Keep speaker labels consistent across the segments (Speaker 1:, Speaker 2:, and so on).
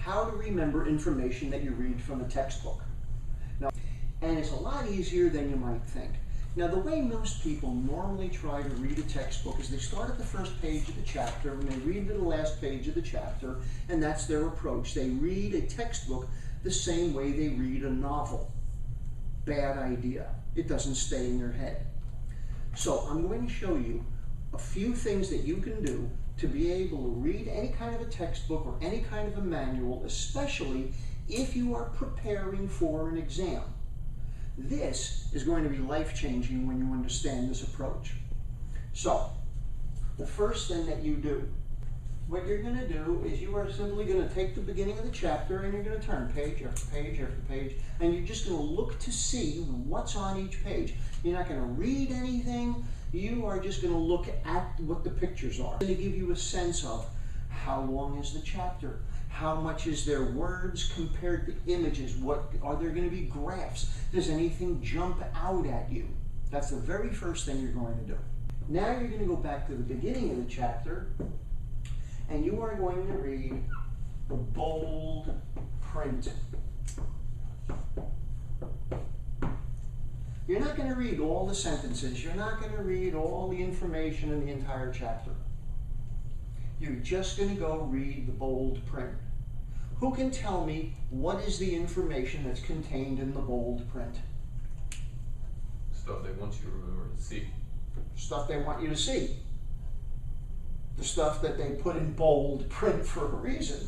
Speaker 1: how to remember information that you read from a textbook. Now, and it's a lot easier than you might think. Now, the way most people normally try to read a textbook is they start at the first page of the chapter and they read to the last page of the chapter, and that's their approach. They read a textbook the same way they read a novel. Bad idea. It doesn't stay in your head. So I'm going to show you a few things that you can do to be able to read any kind of a textbook or any kind of a manual, especially if you are preparing for an exam. This is going to be life-changing when you understand this approach. So, the first thing that you do, what you're going to do is you are simply going to take the beginning of the chapter and you're going to turn page after page after page, and you're just going to look to see what's on each page. You're not going to read anything. You are just going to look at what the pictures are. It's going to give you a sense of how long is the chapter, how much is there words compared to images, what are there going to be graphs, does anything jump out at you? That's the very first thing you're going to do. Now you're going to go back to the beginning of the chapter and you are going to read the bold print. You're not going to read all the sentences. You're not going to read all the information in the entire chapter. You're just going to go read the bold print. Who can tell me what is the information that's contained in the bold print?
Speaker 2: Stuff they want you to remember and see.
Speaker 1: Stuff they want you to see. The stuff that they put in bold print for a reason.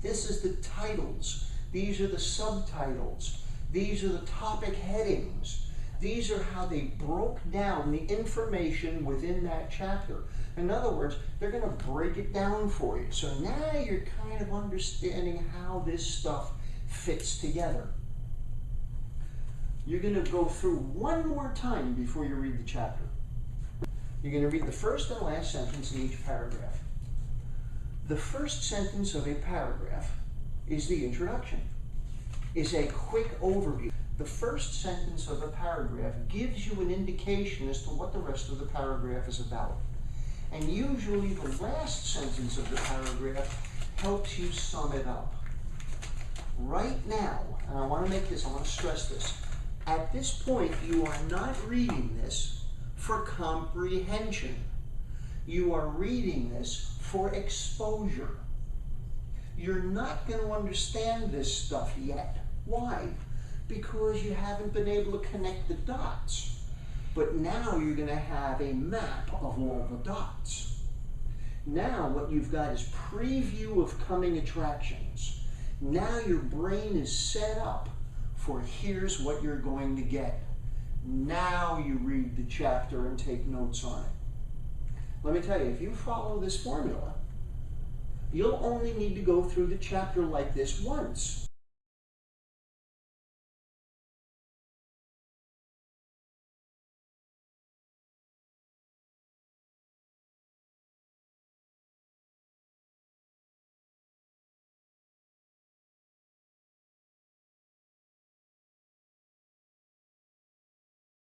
Speaker 1: This is the titles. These are the subtitles. These are the topic headings. These are how they broke down the information within that chapter. In other words, they're going to break it down for you. So now you're kind of understanding how this stuff fits together. You're going to go through one more time before you read the chapter. You're going to read the first and last sentence in each paragraph. The first sentence of a paragraph is the introduction. Is a quick overview. The first sentence of a paragraph gives you an indication as to what the rest of the paragraph is about. And usually the last sentence of the paragraph helps you sum it up. Right now, and I want to stress this, at this point you are not reading this for comprehension. You are reading this for exposure. You're not going to understand this stuff yet. Why? Because you haven't been able to connect the dots. But now you're going to have a map of all the dots. Now what you've got is preview of coming attractions. Now your brain is set up for here's what you're going to get. Now you read the chapter and take notes on it. Let me tell you, if you follow this formula, you'll only need to go through the chapter like this once.